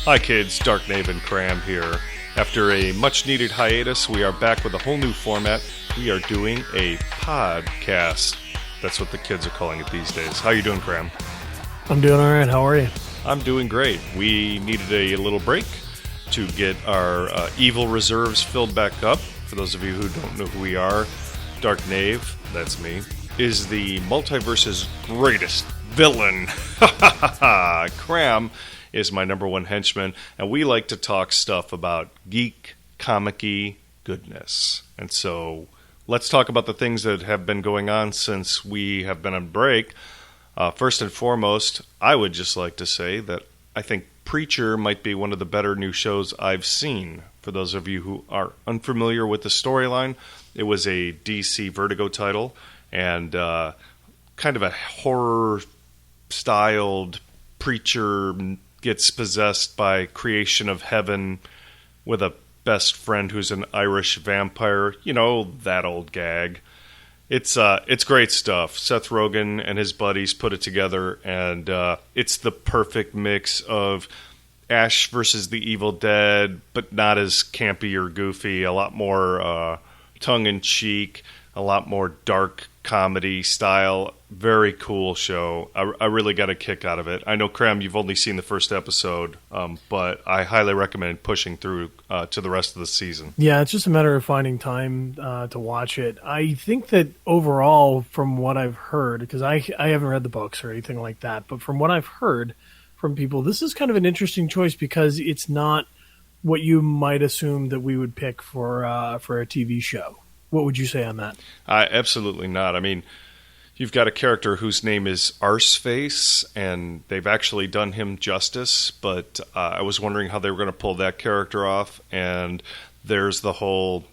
Hi kids, Dark Knave and Cram here. After a much-needed hiatus, we are back with a whole new format. We are doing a PodCast. That's what the kids are calling it these days. How you doing, Cram? I'm doing all right. How are you? I'm doing great. We needed a little break to get our evil reserves filled back up. For those of you who don't know who we are, Dark Knave, that's me, is the multiverse's greatest villain. Cram is my number one henchman, and we like to talk stuff about geek, comic-y goodness. And so let's talk about the things that have been going on since we have been on break. First and foremost, I would just like to say that I think Preacher might be one of the better new shows I've seen. For those of you who are unfamiliar with the storyline, it was a DC Vertigo title, and kind of a horror-styled preacher gets possessed by creation of heaven with a best friend who's an Irish vampire. You know, that old gag. It's great stuff. Seth Rogen and his buddies put it together, and it's the perfect mix of Ash versus the Evil Dead, but not as campy or goofy. A lot more tongue-in-cheek, a lot more dark comedy style. Very cool show. I really got a kick out of it. I know, Cram, you've only seen the first episode, but I highly recommend pushing through to the rest of the season. Yeah, it's just a matter of finding time to watch it. I think that overall, from what I've heard, because I haven't read the books or anything like that, but from what I've heard from people, this is kind of an interesting choice because it's not what you might assume that we would pick for a TV show. What would you say on that? Absolutely not. I mean, you've got a character whose name is Arseface, and they've actually done him justice, but I was wondering how they were going to pull that character off, and there's the whole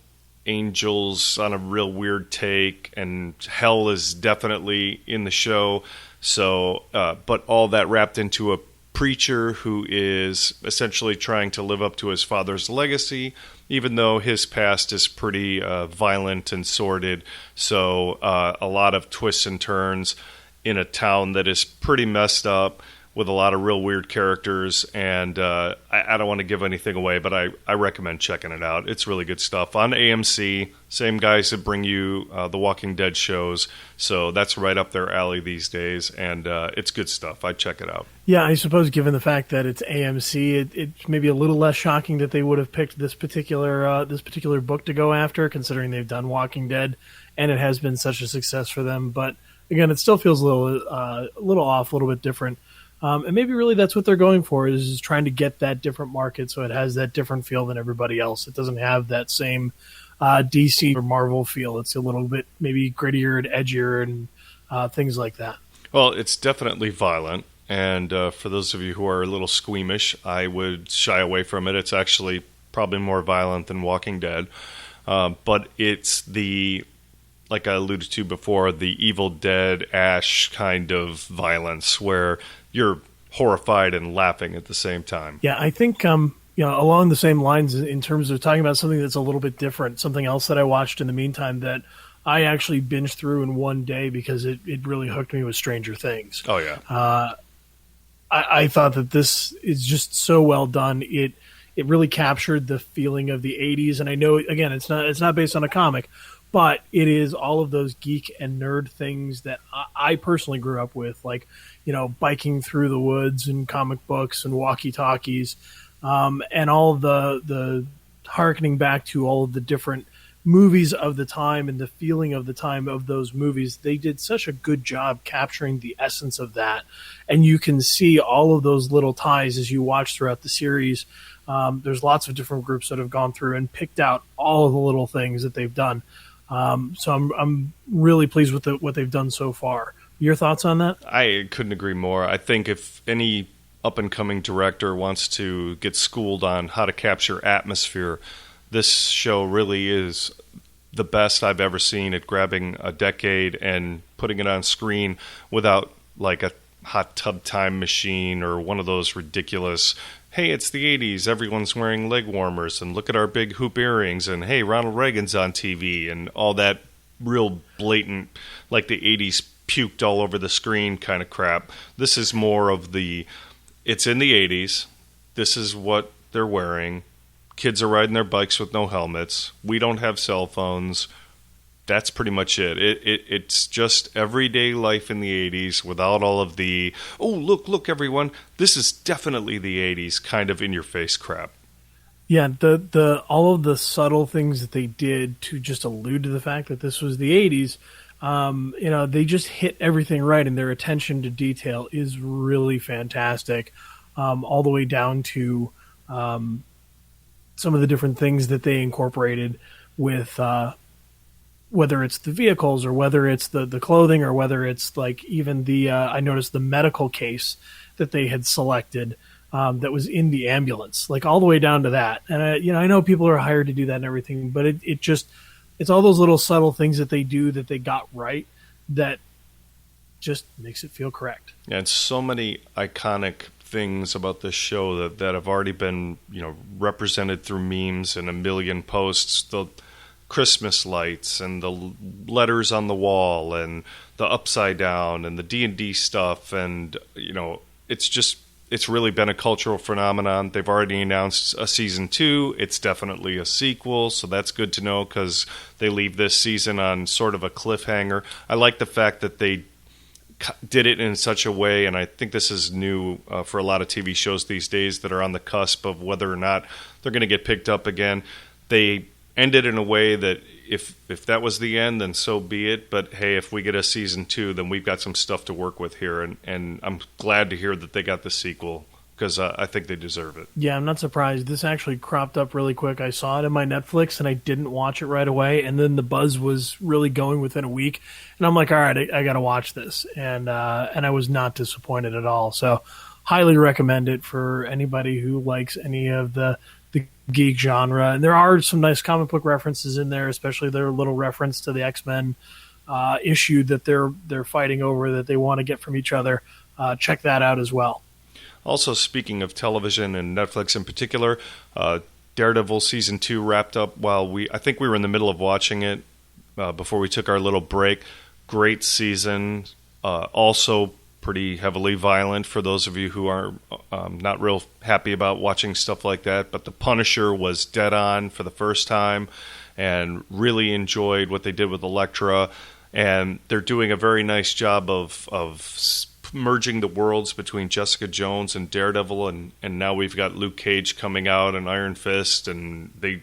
angels on a real weird take, and hell is definitely in the show, so but all that wrapped into a preacher who is essentially trying to live up to his father's legacy, even though his past is pretty violent and sordid. So a lot of twists and turns in a town that is pretty messed up with a lot of real weird characters. And I don't want to give anything away, but I recommend checking it out. It's really good stuff. On AMC, same guys that bring you the Walking Dead shows. So that's right up their alley these days. And it's good stuff. I'd check it out. Yeah, I suppose given the fact that it's AMC, it's maybe a little less shocking that they would have picked this particular book to go after, considering they've done Walking Dead, and it has been such a success for them. But again, it still feels a little off, a little bit different. And maybe really that's what they're going for, is trying to get that different market so it has that different feel than everybody else. It doesn't have that same DC or Marvel feel. It's a little bit maybe grittier and edgier and things like that. Well, it's definitely violent. And for those of you who are a little squeamish, I would shy away from it. It's actually probably more violent than Walking Dead. But it's like I alluded to before, the Evil Dead Ash kind of violence where you're horrified and laughing at the same time. Yeah, I think along the same lines in terms of talking about something that's a little bit different, something else that I watched in the meantime that I actually binged through in one day because it really hooked me with Stranger Things. Oh, yeah. I thought that this is just so well done. It really captured the feeling of the 80s. And I know, again, it's not based on a comic, but it is all of those geek and nerd things that I personally grew up with, like, biking through the woods and comic books and walkie-talkies, and all of the harkening back to all of the different movies of the time and the feeling of the time of those movies. They did such a good job capturing the essence of that. And you can see all of those little ties as you watch throughout the series. There's lots of different groups that have gone through and picked out all of the little things that they've done. So I'm really pleased with what they've done so far. Your thoughts on that? I couldn't agree more. I think if any up-and-coming director wants to get schooled on how to capture atmosphere, this show really is the best I've ever seen at grabbing a decade and putting it on screen without like a hot tub time machine or one of those ridiculous, hey, it's the 80s, everyone's wearing leg warmers, and look at our big hoop earrings, and hey, Ronald Reagan's on TV, and all that real blatant, like the 80s puked all over the screen kind of crap. This is more of it's in the 80s, this is what they're wearing. Kids are riding their bikes with no helmets. We don't have cell phones. That's pretty much it. It's just everyday life in the 80s without all of the, oh, look, everyone, this is definitely the 80s kind of in-your-face crap. Yeah, the all of the subtle things that they did to just allude to the fact that this was the 80s, they just hit everything right, and their attention to detail is really fantastic, all the way down to some of the different things that they incorporated with whether it's the vehicles or whether it's the clothing or whether it's like even I noticed the medical case that they had selected that was in the ambulance, like all the way down to that. And I know people are hired to do that and everything, but it's all those little subtle things that they do that they got right that just makes it feel correct. Yeah, and so many iconic things about this show that have already been, represented through memes and a million posts. The Christmas lights and the letters on the wall and the upside down and the D&D stuff, and it's really been a cultural phenomenon. They've already announced a season 2. It's definitely a sequel, so that's good to know because they leave this season on sort of a cliffhanger. I like the fact that they did it in such a way, and I think this is new for a lot of TV shows these days that are on the cusp of whether or not they're going to get picked up again. They ended in a way that if that was the end, then so be it. But hey, if we get a season 2, then we've got some stuff to work with here, and I'm glad to hear that they got the sequel because I think they deserve it. Yeah, I'm not surprised. This actually cropped up really quick. I saw it in my Netflix, and I didn't watch it right away. And then the buzz was really going within a week, and I'm like, all right, I got to watch this, and I was not disappointed at all. So, highly recommend it for anybody who likes any of the geek genre. And there are some nice comic book references in there, especially their little reference to the X-Men issue that they're fighting over that they want to get from each other. Check that out as well. Also, speaking of television and Netflix in particular, Daredevil season 2 wrapped up I think we were in the middle of watching it before we took our little break. Great season. Also pretty heavily violent for those of you who are not real happy about watching stuff like that. But The Punisher was dead on for the first time and really enjoyed what they did with Elektra. And they're doing a very nice job of merging the worlds between Jessica Jones and Daredevil. And now we've got Luke Cage coming out and Iron Fist. And they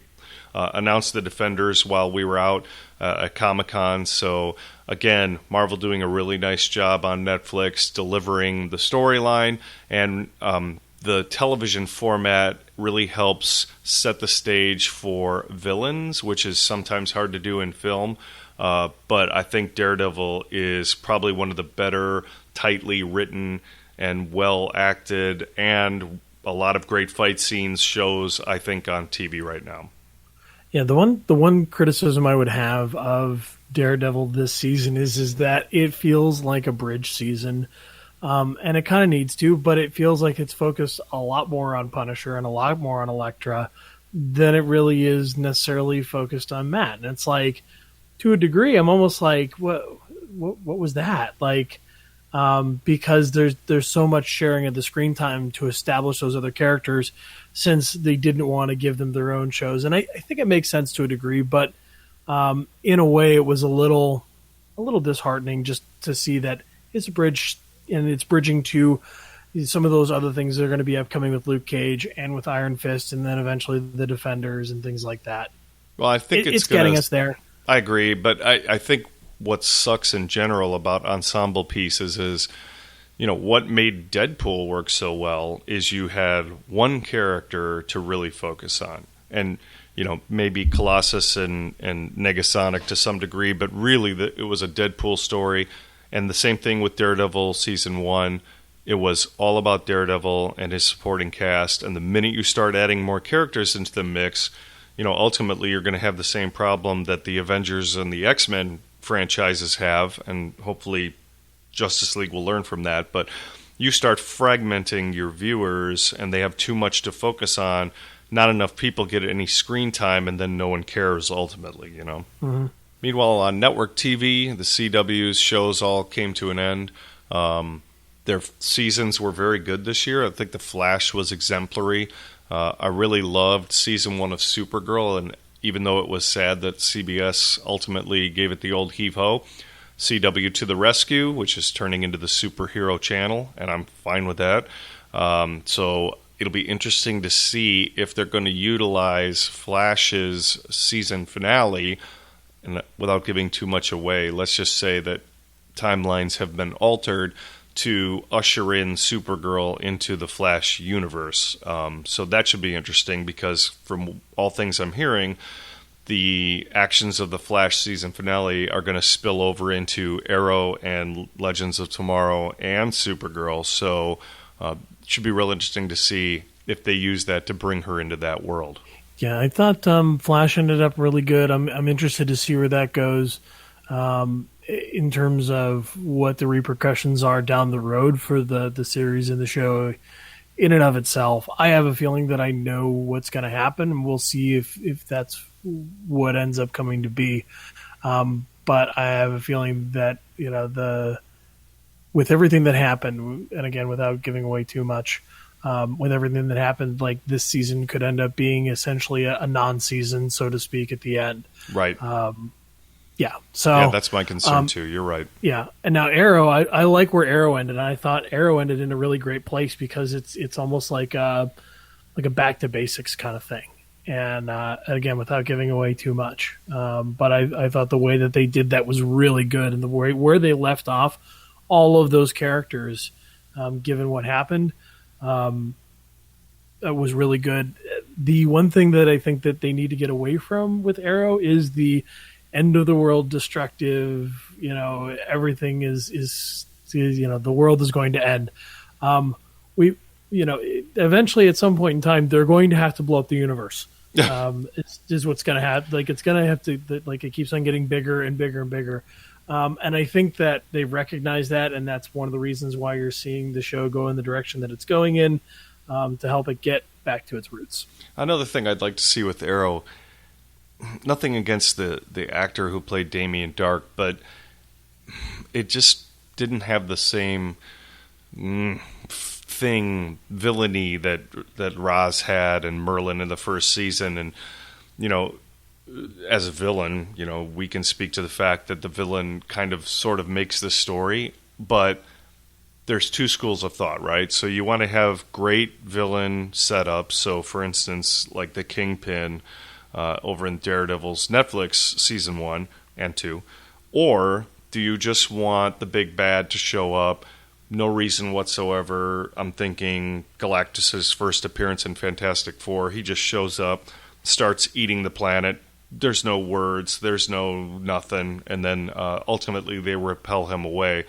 announced the Defenders while we were out at Comic-Con. So again, Marvel doing a really nice job on Netflix, delivering the storyline, and the television format really helps set the stage for villains, which is sometimes hard to do in film. But I think Daredevil is probably one of the better, tightly written and well acted, and a lot of great fight scenes shows, I think, on TV right now. Yeah, the one criticism I would have of Daredevil this season is that it feels like a bridge season, and it kind of needs to, but it feels like it's focused a lot more on Punisher and a lot more on Elektra than it really is necessarily focused on Matt. And it's like, to a degree, I'm almost like, what was that? Like, because there's so much sharing of the screen time to establish those other characters, since they didn't want to give them their own shows. And I think it makes sense to a degree, but in a way it was a little disheartening just to see that it's a bridge, and it's bridging to some of those other things that are going to be upcoming with Luke Cage and with Iron Fist, and then eventually the Defenders and things like that. Well, I think it's getting us there. I agree, but I think what sucks in general about ensemble pieces is, what made Deadpool work so well is you had one character to really focus on. And, maybe Colossus and Negasonic to some degree, but really it was a Deadpool story. And the same thing with Daredevil Season 1. It was all about Daredevil and his supporting cast. And the minute you start adding more characters into the mix, ultimately you're going to have the same problem that the Avengers and the X-Men franchises have, and hopefully Justice League will learn from that. But you start fragmenting your viewers, and they have too much to focus on. Not enough people get any screen time, and then no one cares ultimately, Mm-hmm. Meanwhile, on network TV, the CW's shows all came to an end. Their seasons were very good this year. I think The Flash was exemplary. I really loved season 1 of Supergirl, and even though it was sad that CBS ultimately gave it the old heave-ho, CW to the rescue, which is turning into the superhero channel, and I'm fine with that. So it'll be interesting to see if they're going to utilize Flash's season finale, and without giving too much away, let's just say that timelines have been altered to usher in Supergirl into the Flash universe. So that should be interesting because from all things I'm hearing, the actions of the Flash season finale are going to spill over into Arrow and Legends of Tomorrow and Supergirl. So it should be real interesting to see if they use that to bring her into that world. Yeah, I thought Flash ended up really good. I'm interested to see where that goes in terms of what the repercussions are down the road for the series and the show in and of itself. I have a feeling that I know what's going to happen, and we'll see if that's what ends up coming to be. But I have a feeling that, with everything that happened, and again, without giving away too much, with everything that happened, like this season could end up being essentially a non-season, so to speak, at the end. Right. Yeah. So that's my concern too. You're right. Yeah. And now Arrow, I like where Arrow ended. I thought Arrow ended in a really great place because it's almost like a back to basics kind of thing. And again, without giving away too much. But I thought the way that they did that was really good, and the way where they left off all of those characters, given what happened, was really good. The one thing that I think that they need to get away from with Arrow is the end of the world destructive, everything is the world is going to end. Eventually at some point in time, they're going to have to blow up the universe. It's just what's going to happen. Like, it's going to have to, like, it keeps on getting bigger and bigger and bigger. And I think that they recognize that, and that's one of the reasons why you're seeing the show go in the direction that it's going in, to help it get back to its roots. Another thing I'd like to see with Arrow, nothing against the actor who played Damien Dark, but it just didn't have the same villainy that Roz had and Merlin in the first season. And, as a villain, we can speak to the fact that the villain kind of sort of makes the story, but there's two schools of thought, right? So you want to have great villain setup. So, for instance, like the Kingpin over in Daredevil's Netflix season 1 and 2, or do you just want the big bad to show up? No reason whatsoever. I'm thinking Galactus's first appearance in Fantastic Four. He just shows up, starts eating the planet. There's no words. There's no nothing. And then ultimately they repel him away.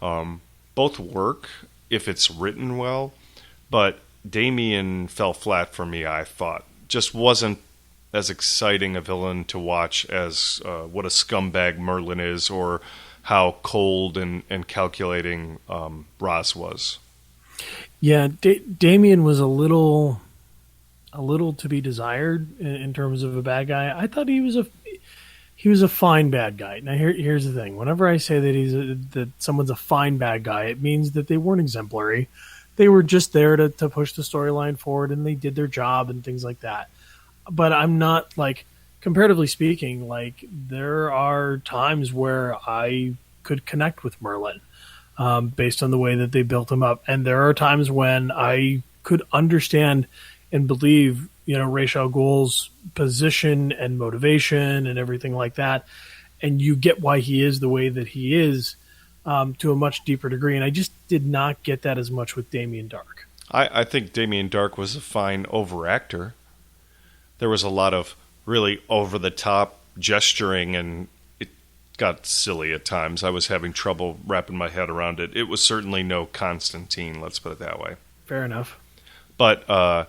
Both work if it's written well, but Damien fell flat for me, I thought. Just wasn't as exciting a villain to watch as what a scumbag Merlin is, or how cold and calculating Roz was. Yeah, Damien was a little to be desired in terms of a bad guy. I thought he was a fine bad guy. Now here's the thing: whenever I say that someone's a fine bad guy, it means that they weren't exemplary. They were just there to push the storyline forward, and they did their job and things like that. But I'm not, like, comparatively speaking, like, there are times where I could connect with Merlin based on the way that they built him up. And there are times when I could understand and believe, Ra's al Ghul's position and motivation and everything like that. And you get why he is the way that he is to a much deeper degree. And I just did not get that as much with Damien Dark. I think Damien Dark was a fine overactor. There was a lot of really over-the-top gesturing, and it got silly at times. I was having trouble wrapping my head around it. It was certainly no Constantine, let's put it that way. Fair enough. But I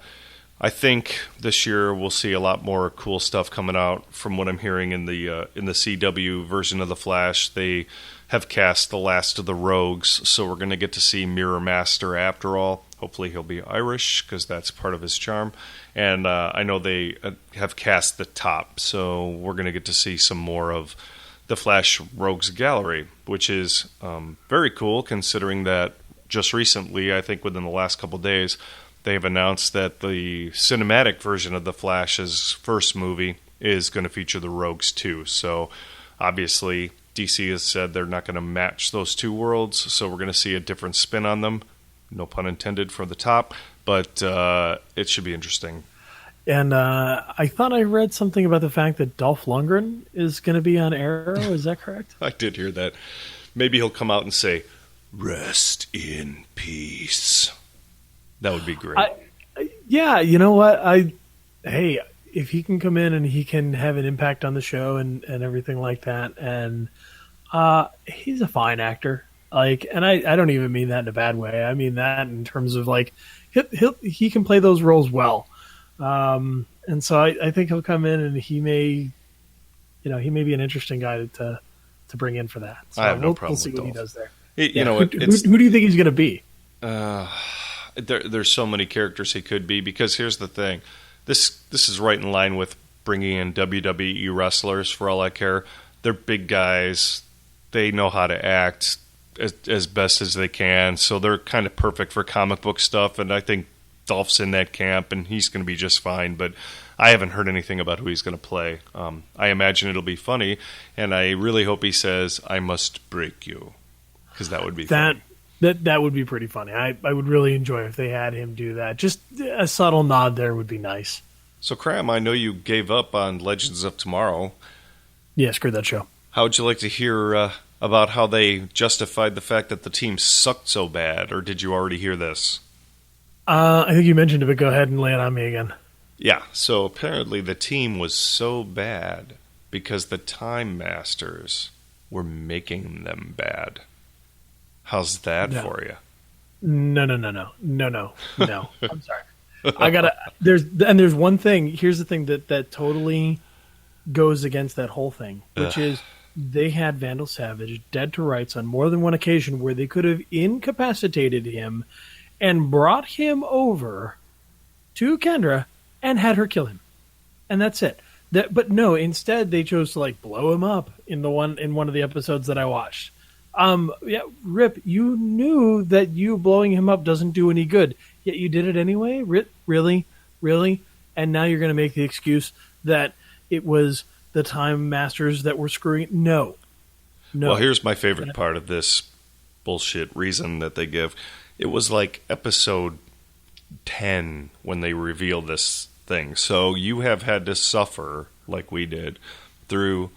think this year we'll see a lot more cool stuff coming out. From what I'm hearing in the CW version of The Flash, they have cast the last of the rogues, so we're going to get to see Mirror Master after all. Hopefully he'll be Irish, because that's part of his charm. And I know they have cast the Top, so we're going to get to see some more of the Flash Rogues Gallery, which is very cool, considering that just recently, I think within the last couple of days, they've announced that the cinematic version of The Flash's first movie is going to feature the Rogues too. So obviously DC has said they're not going to match those two worlds, so we're going to see a different spin on them. No pun intended for the top, but it should be interesting. And I thought I read something about the fact that Dolph Lundgren is going to be on Arrow. Is that correct? I did hear that. Maybe he'll come out and say, "Rest in peace." That would be great. Yeah, you know what? Hey, if he can come in and he can have an impact on the show and everything like that, and he's a fine actor. Like, and I don't even mean that in a bad way. I mean that in terms of like he can play those roles well. And so I think he'll come in and he may be an interesting guy to bring in for that. So I have no problem. We'll see with what he Dolph. does there. Who do you think he's going to be? There's so many characters he could be, because here's the thing. This is right in line with bringing in WWE wrestlers, for all I care. They're big guys. They know how to act as best as they can, so they're kind of perfect for comic book stuff, and I think Dolph's in that camp, and he's going to be just fine, but I haven't heard anything about who he's going to play. I imagine it'll be funny, and I really hope he says, "I must break you," because that would be funny. That would be pretty funny. I would really enjoy if they had him do that. Just a subtle nod there would be nice. So, Cram, I know you gave up on Legends of Tomorrow. Yeah, screw that show. How would you like to hear about how they justified the fact that the team sucked so bad, or did you already hear this? I think you mentioned it, but go ahead and lay it on me again. Yeah, so apparently the team was so bad because the Time Masters were making them bad. How's that for you? No. I'm sorry. There's one thing. Here's the thing that totally goes against that whole thing, which is they had Vandal Savage dead to rights on more than one occasion where they could have incapacitated him and brought him over to Kendra and had her kill him. And that's it. But no, instead they chose to like blow him up in one of the episodes that I watched. Rip, you knew that you blowing him up doesn't do any good, yet you did it anyway? Really? And now you're going to make the excuse that it was the Time Masters that were screwing? No. Well, here's my favorite part of this bullshit reason that they give. It was like episode 10 when they revealed this thing. So you have had to suffer, like we did, through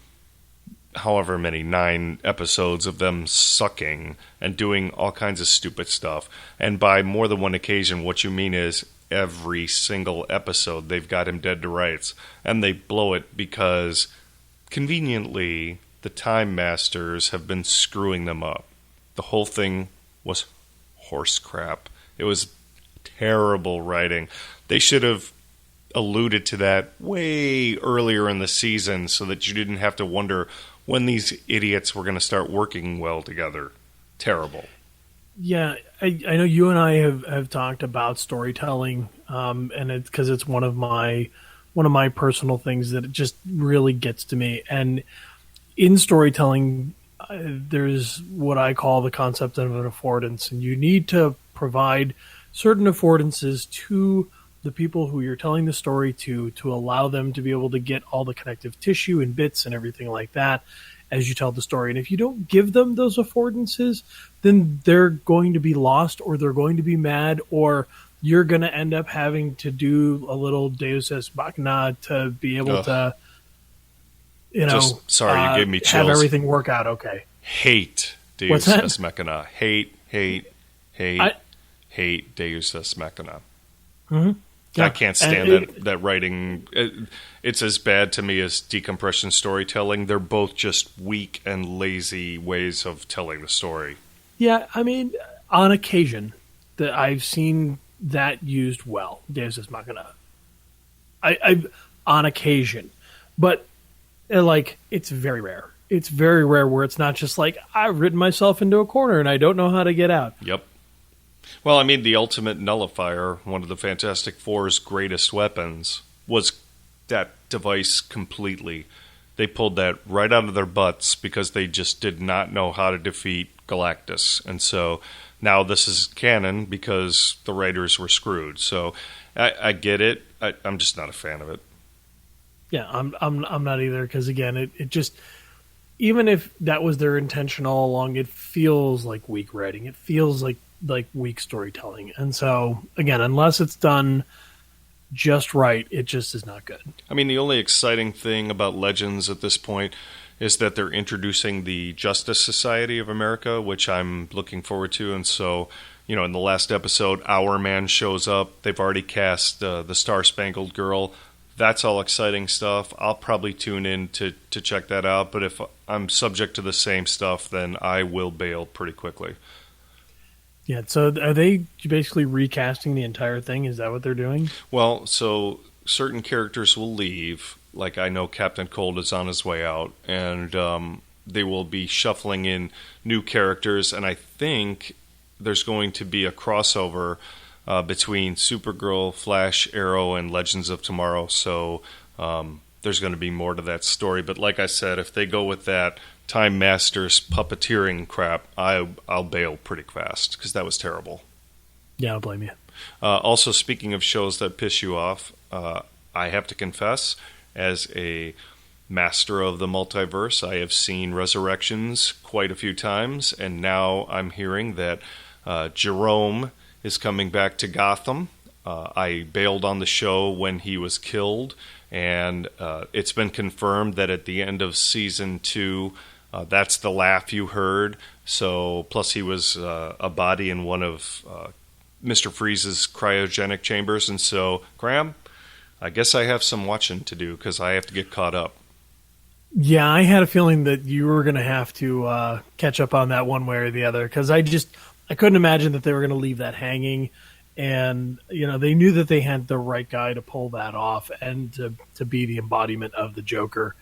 however many 9 episodes of them sucking and doing all kinds of stupid stuff. And by more than one occasion, what you mean is every single episode they've got him dead to rights. And they blow it because, conveniently, the Time Masters have been screwing them up. The whole thing was horse crap. It was terrible writing. They should have alluded to that way earlier in the season so that you didn't have to wonder when these idiots were going to start working well together. Terrible. Yeah, I know you and I have talked about storytelling, and it's because it's one of my personal things that it just really gets to me. And in storytelling, there's what I call the concept of an affordance, and you need to provide certain affordances to the people who you're telling the story to allow them to be able to get all the connective tissue and bits and everything like that as you tell the story. And if you don't give them those affordances, then they're going to be lost, or they're going to be mad, or you're going to end up having to do a little Deus Ex Machina to be able to, you gave me chills. Have everything work out okay. Hate Deus Ex Machina. Hate Deus Ex Machina. Mm-hmm. Yeah. I can't stand that writing. It's as bad to me as decompression storytelling. They're both just weak and lazy ways of telling the story. Yeah, I mean, on occasion, that I've seen that used well, Deus Ex Machina. I on occasion, but it's very rare. It's very rare where it's not just like, I've written myself into a corner and I don't know how to get out. Yep. Well, I mean, the ultimate nullifier, one of the Fantastic Four's greatest weapons, was that device completely. They pulled that right out of their butts because they just did not know how to defeat Galactus. And so now this is canon because the writers were screwed. So I get it. I'm just not a fan of it. Yeah, I'm not either, because again, it just, even if that was their intention all along, it feels like weak writing. It feels like weak storytelling. And so again, unless it's done just right, it just is not good. I mean, the only exciting thing about Legends at this point is that they're introducing the Justice Society of America, which I'm looking forward to. And so, in the last episode, Our Man shows up. They've already cast the Star-Spangled Girl. That's all exciting stuff. I'll probably tune in to check that out. But if I'm subject to the same stuff, then I will bail pretty quickly. Yeah, so are they basically recasting the entire thing? Is that what they're doing? Well, so certain characters will leave. Like, I know Captain Cold is on his way out, and they will be shuffling in new characters, and I think there's going to be a crossover between Supergirl, Flash, Arrow, and Legends of Tomorrow, so there's going to be more to that story. But like I said, if they go with that Time Masters puppeteering crap, I'll bail pretty fast, because that was terrible. Yeah, I don't blame you. Also, speaking of shows that piss you off, I have to confess, as a master of the multiverse, I have seen Resurrections quite a few times, and now I'm hearing that Jerome is coming back to Gotham. I bailed on the show when he was killed, and it's been confirmed that at the end of season 2, that's the laugh you heard. So, plus he was a body in one of Mr. Freeze's cryogenic chambers, and so, Graham, I guess I have some watching to do because I have to get caught up. Yeah, I had a feeling that you were going to have to catch up on that one way or the other, because I couldn't imagine that they were going to leave that hanging. And, they knew that they had the right guy to pull that off and to be the embodiment of the Joker.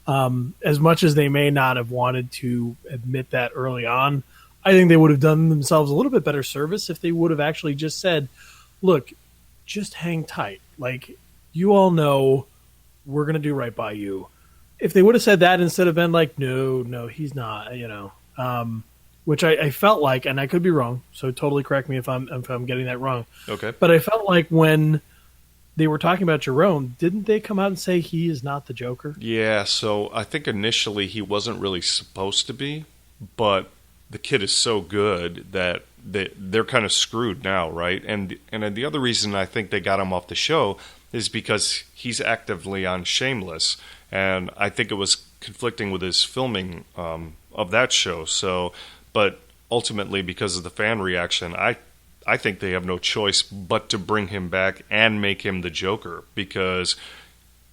As much as they may not have wanted to admit that early on, I think they would have done themselves a little bit better service if they would have actually just said, look, just hang tight. Like, you all know we're going to do right by you. If they would have said that instead of been like, no, he's not, which I felt like, and I could be wrong, so totally correct me if I'm getting that wrong. Okay. But I felt like when they were talking about Jerome, didn't they come out and say he is not the Joker? Yeah, so I think initially he wasn't really supposed to be, but the kid is so good that they're kind of screwed now, right? And the other reason I think they got him off the show is because he's actively on Shameless, and I think it was conflicting with his filming of that show. So, but ultimately, because of the fan reaction, I think they have no choice but to bring him back and make him the Joker, because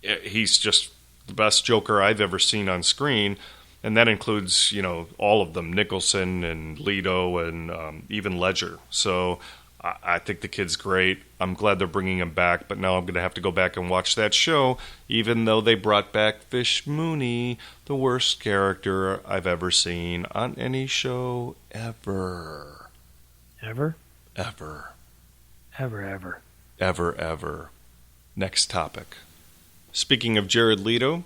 he's just the best Joker I've ever seen on screen, and that includes, all of them, Nicholson and Leto and even Ledger. So I think the kid's great. I'm glad they're bringing him back, but now I'm going to have to go back and watch that show, even though they brought back Fish Mooney, the worst character I've ever seen on any show ever. Ever? Ever. Ever. Ever. Next topic. Speaking of Jared Leto,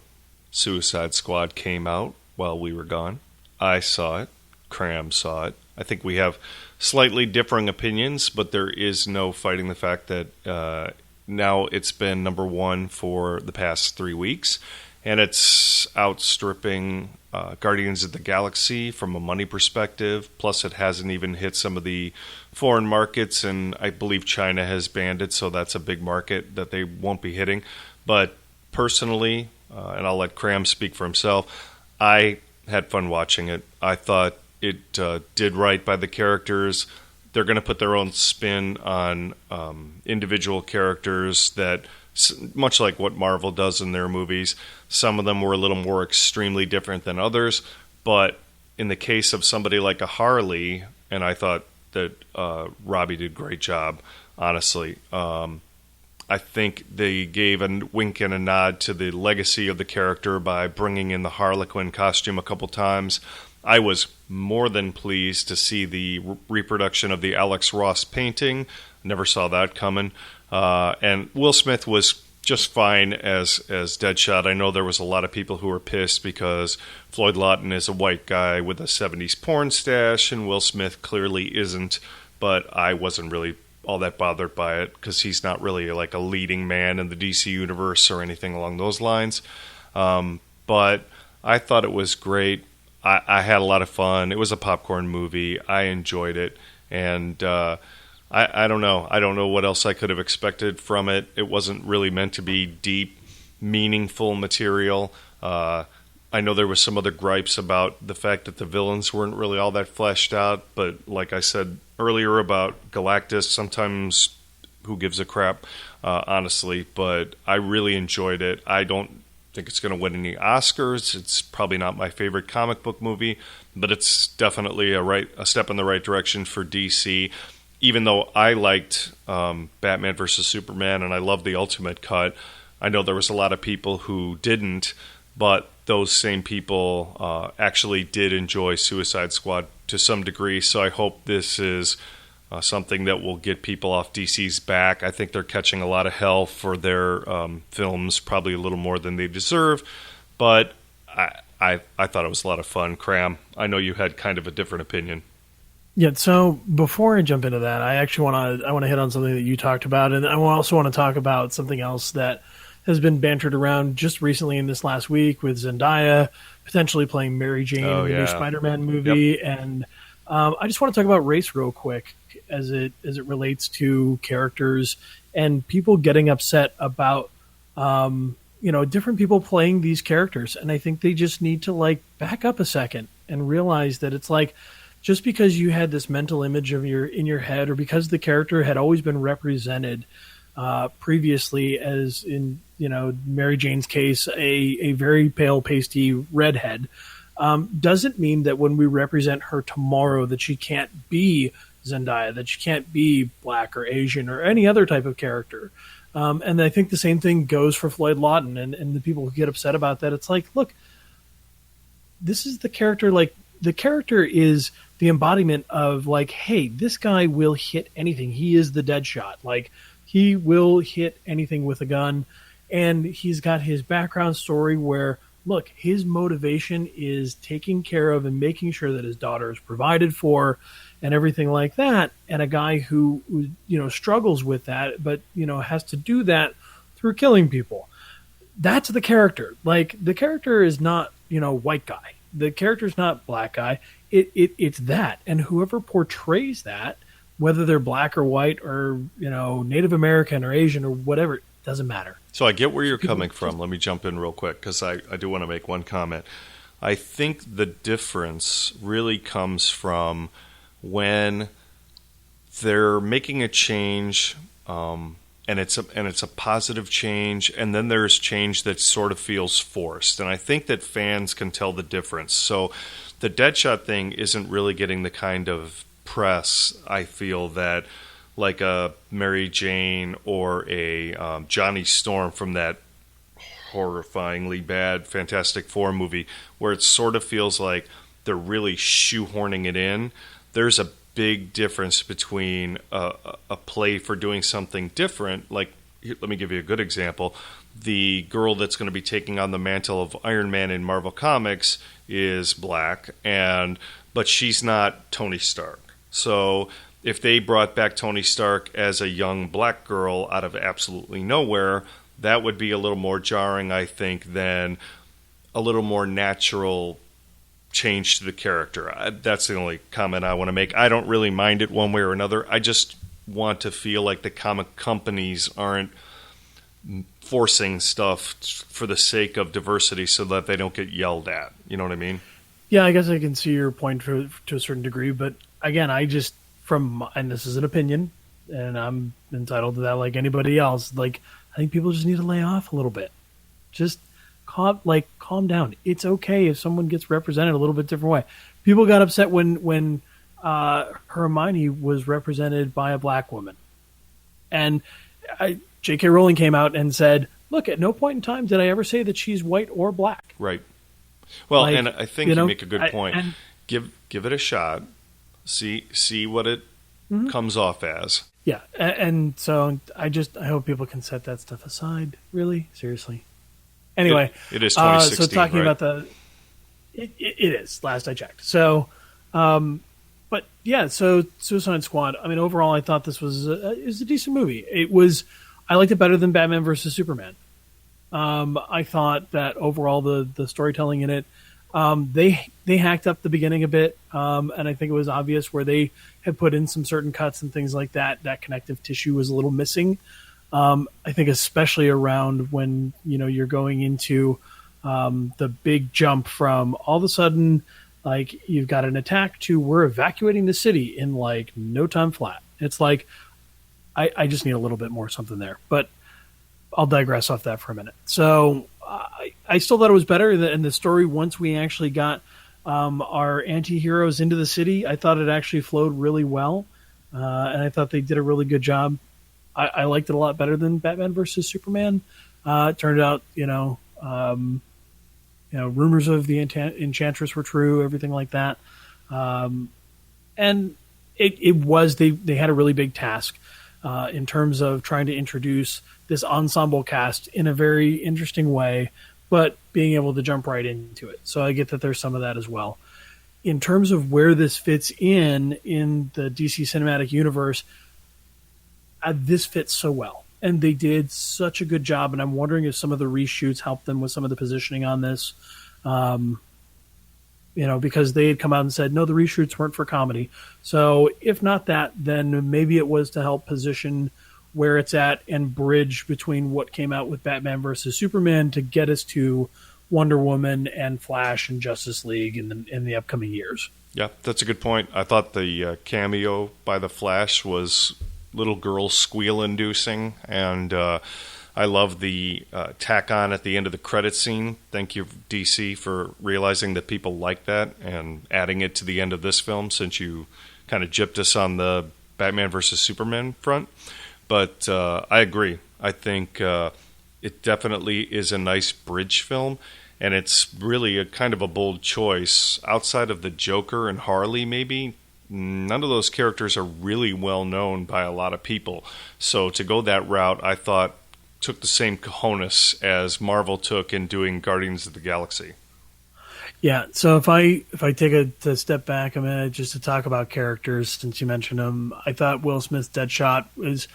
Suicide Squad came out while we were gone. I saw it. Cram saw it. I think we have slightly differing opinions, but there is no fighting the fact that now it's been number 1 for the past 3 weeks, and it's outstripping Guardians of the Galaxy from a money perspective. Plus, it hasn't even hit some of the foreign markets, and I believe China has banned it, so that's a big market that they won't be hitting. But personally, and I'll let Cram speak for himself, I had fun watching it. I thought it did right by the characters. They're going to put their own spin on individual characters that, much like what Marvel does in their movies, some of them were a little more extremely different than others. But in the case of somebody like a Harley, and I thought that Robbie did a great job, honestly. I think they gave a wink and a nod to the legacy of the character by bringing in the Harlequin costume a couple times. I was more than pleased to see the reproduction of the Alex Ross painting. Never saw that coming. And Will Smith was just fine as Deadshot. I know there was a lot of people who were pissed because Floyd Lawton is a white guy with a 70s porn stash, and Will Smith clearly isn't, but I wasn't really all that bothered by it because he's not really like a leading man in the DC universe or anything along those lines. But I thought it was great. I had a lot of fun. It was a popcorn movie. I enjoyed it, and I don't know. I don't know what else I could have expected from it. It wasn't really meant to be deep, meaningful material. I know there was some other gripes about the fact that the villains weren't really all that fleshed out, but like I said earlier about Galactus, sometimes who gives a crap, honestly, but I really enjoyed it. I don't think it's going to win any Oscars. It's probably not my favorite comic book movie, but it's definitely a step in the right direction for DC. Even though I liked Batman vs. Superman and I loved the Ultimate Cut, I know there was a lot of people who didn't, but those same people actually did enjoy Suicide Squad to some degree, so I hope this is something that will get people off DC's back. I think they're catching a lot of hell for their films, probably a little more than they deserve, but I thought it was a lot of fun. Cram, I know you had kind of a different opinion. Yeah, so before I jump into that, I actually want to hit on something that you talked about, and I also want to talk about something else that has been bantered around just recently in this last week with Zendaya potentially playing Mary Jane in the new Spider-Man movie. Yep. And I just want to talk about race real quick as it relates to characters and people getting upset about different people playing these characters. And I think they just need to back up a second and realize that it's like, just because you had this mental image of in your head, or because the character had always been represented previously as in Mary Jane's case, a very pale, pasty redhead, doesn't mean that when we represent her tomorrow that she can't be Zendaya, that she can't be black or Asian or any other type of character. And I think the same thing goes for Floyd Lawton and the people who get upset about that. It's like, look, this is the character. The character is the embodiment of hey, this guy will hit anything. He is the Deadshot. He will hit anything with a gun. And he's got his background story where, look, his motivation is taking care of and making sure that his daughter is provided for and everything like that. And a guy who struggles with that, but, has to do that through killing people. That's the character. The character is not, white guy. The character's not black guy. It's that. And whoever portrays that, whether they're black or white or, Native American or Asian or whatever, it doesn't matter. So I get where you're coming from. Let me jump in real quick because I do want to make one comment. I think the difference really comes from when they're making a change, and it's a positive change, and then there's change that sort of feels forced. And I think that fans can tell the difference. So the Deadshot thing isn't really getting the kind of press, I feel, that like a Mary Jane or a Johnny Storm from that horrifyingly bad Fantastic Four movie, where it sort of feels like they're really shoehorning it in. There's a big difference between a play for doing something different. Let me give you a good example. The girl that's going to be taking on the mantle of Iron Man in Marvel Comics is black, but she's not Tony Stark. So if they brought back Tony Stark as a young black girl out of absolutely nowhere, that would be a little more jarring, I think, than a little more natural change to the character. That's the only comment I want to make. I don't really mind it one way or another. I just want to feel like the comic companies aren't forcing stuff for the sake of diversity so that they don't get yelled at. You know what I mean? Yeah, I guess I can see your point to a certain degree, but again, and this is an opinion, and I'm entitled to that like anybody else, I think people just need to lay off a little bit. Just calm down. It's okay if someone gets represented a little bit different way. People got upset when Hermione was represented by a black woman. And J.K. Rowling came out and said, look, at no point in time did I ever say that she's white or black. Right. Well, and I think you make a good point. Give it a shot. See what it comes off as. Yeah, and so I hope people can set that stuff aside. Really, seriously. Anyway, it is 2016. So talking right? about it is. Last I checked. So, but yeah, so Suicide Squad. I mean, overall, I thought this was a decent movie. I liked it better than Batman versus Superman. I thought that overall the storytelling in it, they hacked up the beginning a bit, and I think it was obvious where they had put in some certain cuts and things like that. That connective tissue was a little missing. I think especially around when you're going into the big jump from all of a sudden, like, you've got an attack to we're evacuating the city in like no time flat. It's like I just need a little bit more something there, but I'll digress off that for a minute. So I still thought it was better in the story. Once we actually got our anti-heroes into the city, I thought it actually flowed really well, and I thought they did a really good job. I liked it a lot better than Batman versus Superman. It turned out, rumors of the Enchantress were true, everything like that. And it was, they had a really big task in terms of trying to introduce this ensemble cast in a very interesting way, but being able to jump right into it. So I get that there's some of that as well. In terms of where this fits in the DC Cinematic Universe, this fits so well. And they did such a good job, and I'm wondering if some of the reshoots helped them with some of the positioning on this. Because they had come out and said, no, the reshoots weren't for comedy. So if not that, then maybe it was to help position where it's at and bridge between what came out with Batman versus Superman to get us to Wonder Woman and Flash and Justice League in the upcoming years. Yeah, that's a good point. I thought the cameo by the Flash was little girl squeal-inducing, and I love the tack on at the end of the credit scene. Thank you, DC, for realizing that people like that and adding it to the end of this film, since you kind of gypped us on the Batman versus Superman front. But I agree. I think it definitely is a nice bridge film, and it's really a kind of a bold choice. Outside of the Joker and Harley, maybe, none of those characters are really well known by a lot of people. So to go that route, I thought, took the same cojones as Marvel took in doing Guardians of the Galaxy. Yeah, so if I take a step back a minute just to talk about characters, since you mentioned them, I thought Will Smith's Deadshot was,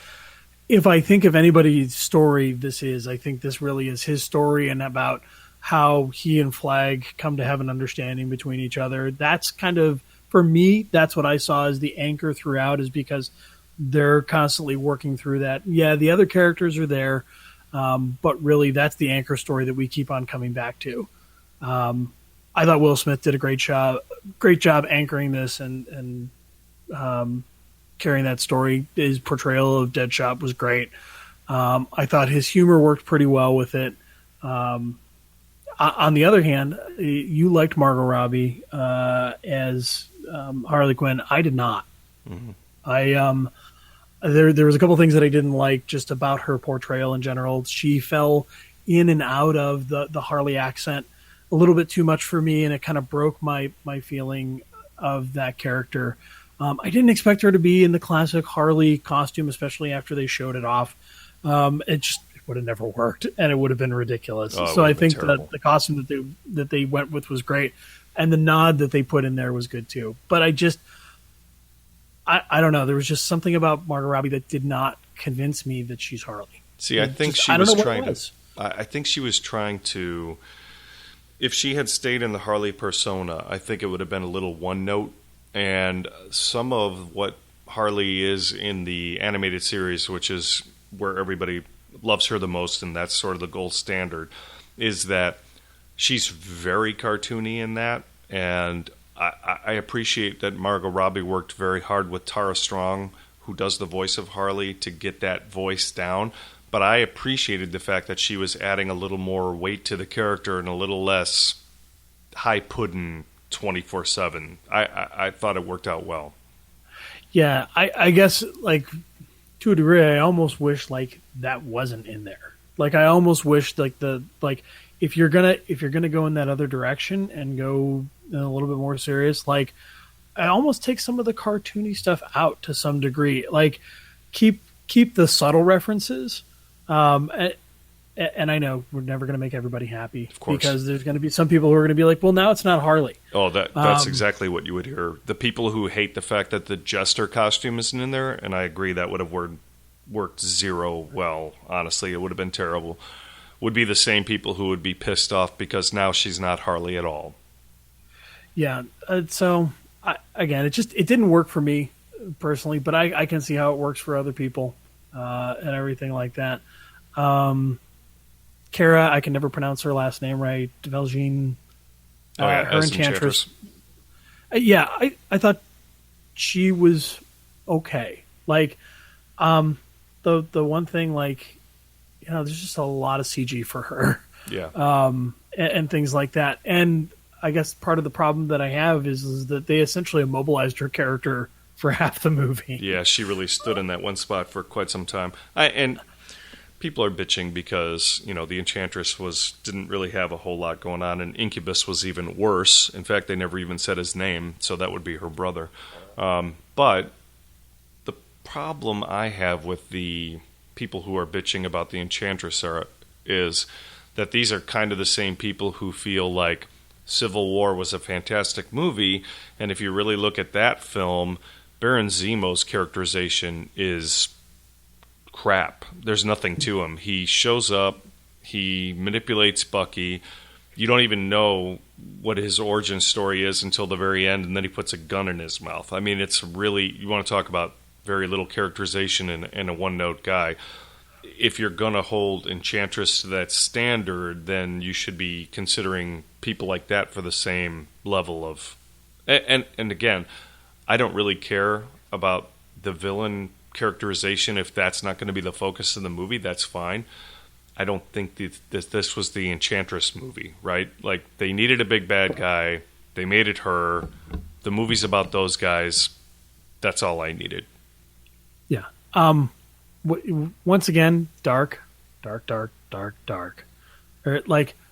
if I think of anybody's story I think this really is his story, and about how he and Flag come to have an understanding between each other. That's kind of, for me, that's what I saw as the anchor throughout, is because they're constantly working through that. Yeah, the other characters are there, but really that's the anchor story that we keep on coming back to. I thought Will Smith did a great job anchoring this and carrying that story. His portrayal of Deadshot was great. I thought his humor worked pretty well with it. On the other hand, you liked Margot Robbie as Harley Quinn. I did not. Mm-hmm. There was a couple things that I didn't like just about her portrayal in general. She fell in and out of the Harley accent a little bit too much for me, and it kind of broke my feeling of that character. I didn't expect her to be in the classic Harley costume, especially after they showed it off. It would have never worked, and it would have been ridiculous. So I think that the costume that they went with was great, and the nod that they put in there was good too. But I don't know. There was just something about Margot Robbie that did not convince me that she's Harley. See, I think she was trying to. I think she was trying to. If she had stayed in the Harley persona, I think it would have been a little one note. And some of what Harley is in the animated series, which is where everybody loves her the most, and that's sort of the gold standard, is that she's very cartoony in that. And I appreciate that Margot Robbie worked very hard with Tara Strong, who does the voice of Harley, to get that voice down. But I appreciated the fact that she was adding a little more weight to the character and a little less high pudding 24/7. I thought it worked out well. Yeah, I guess, like, to a degree, I almost wish like that wasn't in there. Like, I almost wish if you're gonna go in that other direction and go a little bit more serious, like, I almost take some of the cartoony stuff out to some degree. Like keep the subtle references. And I know we're never going to make everybody happy, of course, because there's going to be some people who are going to be like, well, now it's not Harley. Oh, that's exactly what you would hear. The people who hate the fact that the Jester costume isn't in there, and I agree that would have worked zero well. Honestly, it would have been terrible. Would be the same people who would be pissed off because now she's not Harley at all. Yeah. Again, it didn't work for me personally, but I can see how it works for other people and everything like that. Kara, I can never pronounce her last name right. Develgine, her Enchantress. Yeah, I thought she was okay. Like, the one thing, like, there's just a lot of CG for her. Yeah. And things like that. And I guess part of the problem that I have is that they essentially immobilized her character for half the movie. Yeah, she really stood in that one spot for quite some time. And people are bitching because, the Enchantress didn't really have a whole lot going on, and Incubus was even worse. In fact, they never even said his name, so that would be her brother. But the problem I have with the people who are bitching about the Enchantress is that these are kind of the same people who feel like Civil War was a fantastic movie, and if you really look at that film, Baron Zemo's characterization is crap. There's nothing to him. He shows up, he manipulates Bucky. You don't even know what his origin story is until the very end, and then he puts a gun in his mouth. I mean, it's really, you want to talk about very little characterization and a one-note guy. If you're going to hold Enchantress to that standard, then you should be considering people like that for the same level of... And again, I don't really care about the villain characterization. If that's not going to be the focus of the movie, that's fine. I don't think this was the Enchantress movie, right? Like, they needed a big bad guy. They made it her. The movie's about those guys. That's all I needed. Yeah. Once again, dark.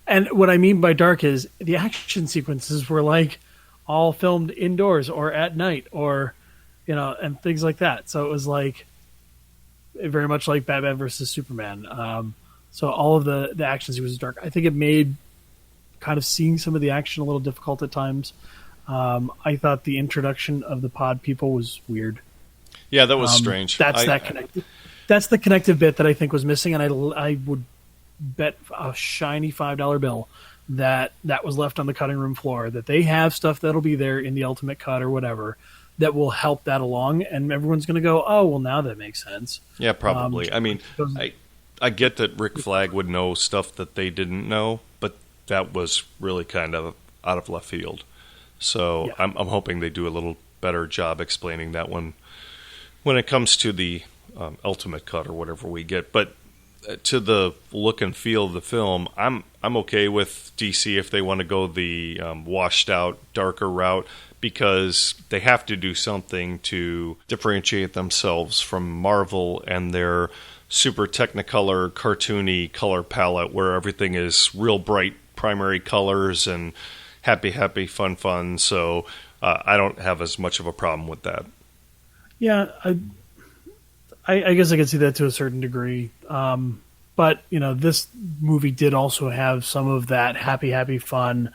And what I mean by dark is the action sequences were like all filmed indoors or at night, or and things like that. So it was like very much like Batman versus Superman. So all of the action sequences was dark. I think it made kind of seeing some of the action a little difficult at times. I thought the introduction of the pod people was weird. Yeah, that was strange. That's the connective bit that I think was missing, and I would bet a shiny $5 bill that was left on the cutting room floor, that they have stuff that'll be there in the ultimate cut or whatever that will help that along, and everyone's going to go, oh, well, now that makes sense. Yeah, probably. I mean, I get that Rick Flag would know stuff that they didn't know, but that was really kind of out of left field. So yeah. I'm hoping they do a little better job explaining that one when it comes to the ultimate cut or whatever we get. But to the look and feel of the film, I'm okay with DC if they want to go the washed out, darker route, because they have to do something to differentiate themselves from Marvel and their super technicolor, cartoony color palette where everything is real bright primary colors and happy, fun. So I don't have as much of a problem with that. Yeah, I guess I can see that to a certain degree. But, this movie did also have some of that happy, fun,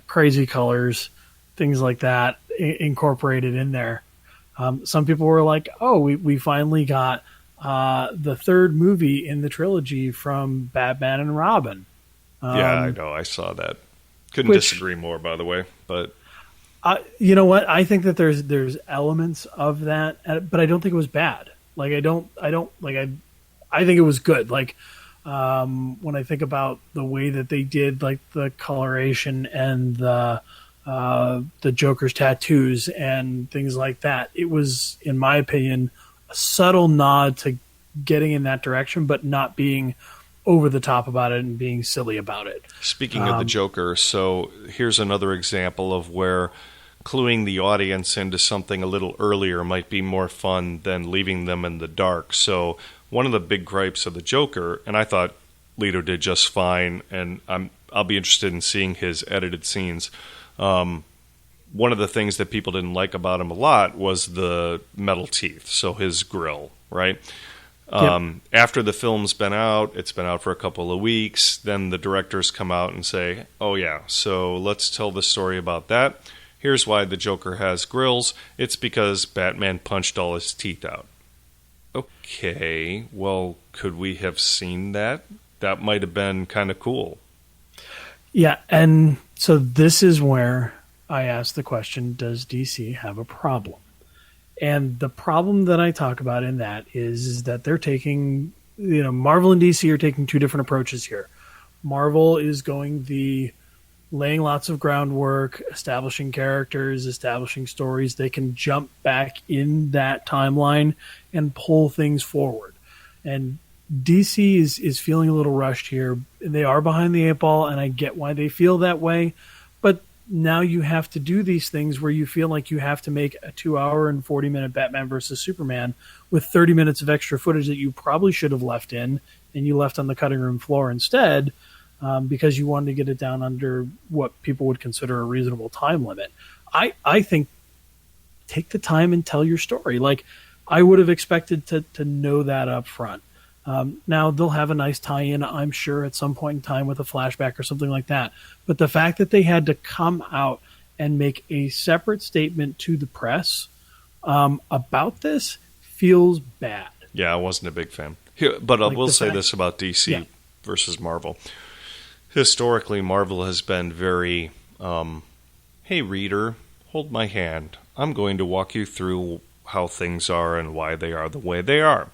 crazy colors, things like that incorporated in there. Some people were like, oh, we finally got the third movie in the trilogy from Batman and Robin. Yeah, I know. I saw that. Couldn't disagree more, by the way. But you know what? I think that there's elements of that, but I don't think it was bad. Like I think it was good. Like when I think about the way that they did, like the coloration and the Joker's tattoos and things like that, it was, in my opinion, a subtle nod to getting in that direction, but not being over the top about it and being silly about it. Speaking of the Joker, so here's another example of where cluing the audience into something a little earlier might be more fun than leaving them in the dark. So one of the big gripes of the Joker, and I thought Leto did just fine, and I'll be interested in seeing his edited scenes, one of the things that people didn't like about him a lot was the metal teeth, so his grill, right? After the film's been out, it's been out for a couple of weeks, then the directors come out and say, oh yeah, so let's tell the story about that. Here's why the Joker has grills. It's because Batman punched all his teeth out. Okay, well, could we have seen that? That might have been kind of cool. Yeah, and so this is where I ask the question, does DC have a problem? And the problem that I talk about in that is that they're taking, Marvel and DC are taking two different approaches here. Marvel is going the laying lots of groundwork, establishing characters, establishing stories. They can jump back in that timeline and pull things forward. And DC is feeling a little rushed here. They are behind the eight ball, and I get why they feel that way. But now you have to do these things where you feel like you have to make a 2-hour and 40-minute Batman versus Superman with 30 minutes of extra footage that you probably should have left in, and you left on the cutting room floor instead, because you wanted to get it down under what people would consider a reasonable time limit. I think take the time and tell your story. Like, I would have expected to know that up front. Now, they'll have a nice tie-in, I'm sure, at some point in time with a flashback or something like that. But the fact that they had to come out and make a separate statement to the press about this feels bad. Yeah, I wasn't a big fan. But I will say this about DC versus Marvel. Historically, Marvel has been very, hey, reader, hold my hand. I'm going to walk you through how things are and why they are the way they are.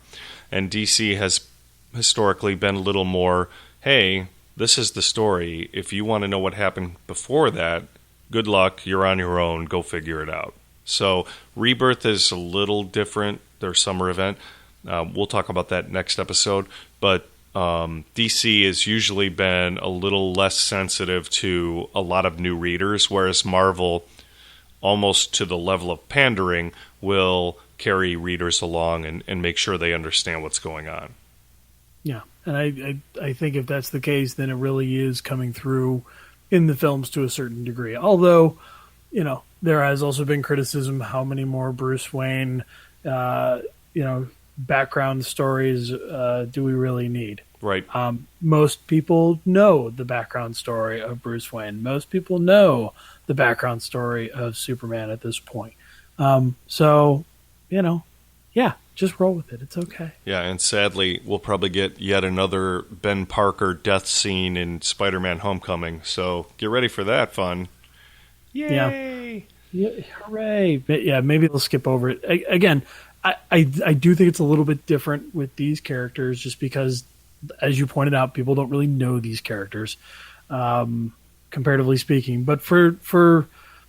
And DC has historically been a little more, hey, this is the story. If you want to know what happened before that, good luck. You're on your own. Go figure it out. So Rebirth is a little different. Their summer event. We'll talk about that next episode. But DC has usually been a little less sensitive to a lot of new readers, whereas Marvel, almost to the level of pandering, will carry readers along and make sure they understand what's going on. Yeah, and I think if that's the case, then it really is coming through in the films to a certain degree. Although, there has also been criticism how many more Bruce Wayne, background stories do we really need? Right. Most people know the background story of Bruce Wayne. Most people know the background story of Superman at this point. So, just roll with it. It's okay. Yeah, and sadly, we'll probably get yet another Ben Parker death scene in Spider-Man Homecoming. So get ready for that fun. Yay! Yeah, hooray! But yeah, maybe they'll skip over it. Again, I do think it's a little bit different with these characters just because, as you pointed out, people don't really know these characters, comparatively speaking. But for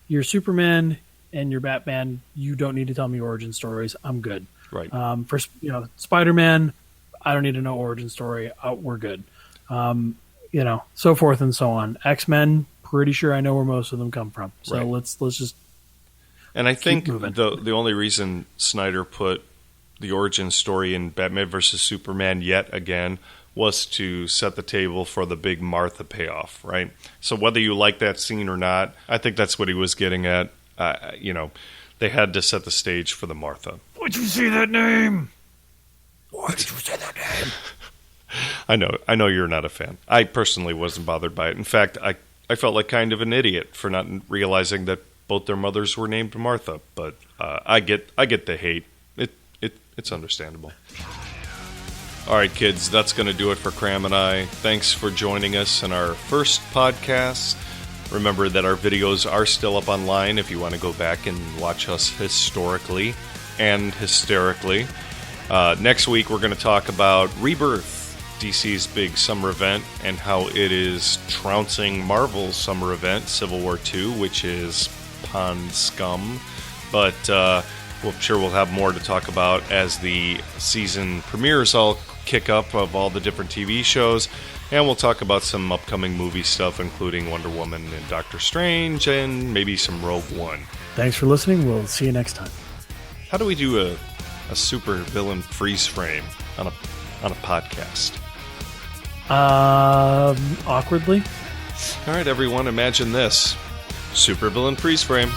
your Superman and your Batman, you don't need to tell me origin stories. I'm good. Right. For Spider-Man, I don't need to know origin story. We're good. So forth and so on. X-Men, pretty sure I know where most of them come from. So let's just. And I think the only reason Snyder put the origin story in Batman versus Superman yet again was to set the table for the big Martha payoff, right? So whether you like that scene or not, I think that's what he was getting at. They had to set the stage for the Martha. Why'd you say that name? I know you're not a fan. I personally wasn't bothered by it. In fact, I felt like kind of an idiot for not realizing that both their mothers were named Martha. But I get the hate. It's understandable. All right, kids, that's going to do it for Cram and I. Thanks for joining us in our first podcast. Remember that our videos are still up online if you want to go back and watch us historically and hysterically. Next week, we're going to talk about Rebirth, DC's big summer event, and how it is trouncing Marvel's summer event, Civil War II, which is pond scum. But I'm sure we'll have more to talk about as the season premieres all kick up of all the different TV shows. And we'll talk about some upcoming movie stuff, including Wonder Woman and Doctor Strange, and maybe some Rogue One. Thanks for listening. We'll see you next time. How do we do a super villain freeze frame on a podcast? Awkwardly. All right, everyone, imagine this. Supervillain Freeze Frame.